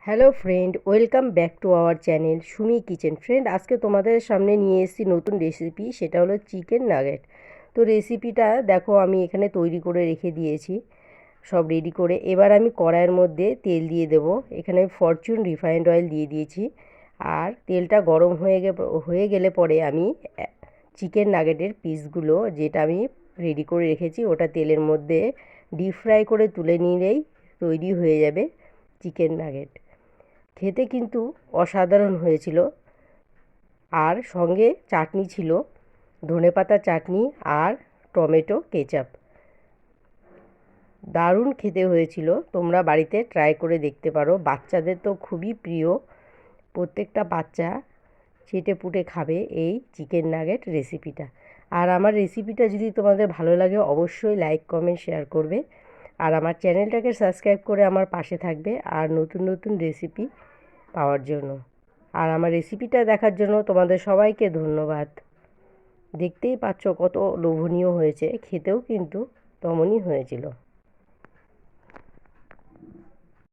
Hello friend, welcome back to our channel Sumi kitchen. Friend, আজকে তোমাদের সামনে নিয়ে এসেছি নতুন রেসিপি, সেটা হলো চিকেন নাগেট। তো রেসিপিটা দেখো, আমি এখানে তৈরি করে রেখে দিয়েছি সব রেডি করে। এবার আমি কড়াইয়ের মধ্যে তেল দিয়ে দেব। এখানে আমি ফরচুন রিফাইন্ড অয়েল দিয়ে দিয়েছি। আর তেলটা গরম হয়ে গেলে পরে আমি চিকেন নাগেটের পিসগুলো, যেটা আমি রেডি করে রেখেছি, ওটা তেলের মধ্যে ডিপ ফ্রাই করে তুলে নিলেই তৈরি হয়ে যাবে চিকেন নাগেট। খেতে কিন্তু অসাধারণ হয়েছিল। আর সঙ্গে চাটনি ছিল, ধনেপাতা চাটনি আর টমেটো কেচাপ। দারুণ খেতে হয়েছিল। তোমরা বাড়িতে ট্রাই করে দেখতে পারো। বাচ্চাদের তো খুবই প্রিয়, প্রত্যেকটা বাচ্চা চেটেপুটে খাবে এই চিকেন নাগেট রেসিপিটা। আর আমার রেসিপিটা যদি তোমাদের ভালো লাগে, অবশ্যই লাইক কমেন্ট শেয়ার করবে। আর আমার চ্যানেলটাকে সাবস্ক্রাইব করে আমার পাশে থাকবে আর নতুন নতুন রেসিপি পাওয়ার জন্য। আর আমার রেসিপিটা দেখার জন্য তোমাদের সবাইকে ধন্যবাদ। দেখতেই পাচ্ছ কত লোভনীয় হয়েছে, খেতেও কিন্তু তেমনই হয়েছিল।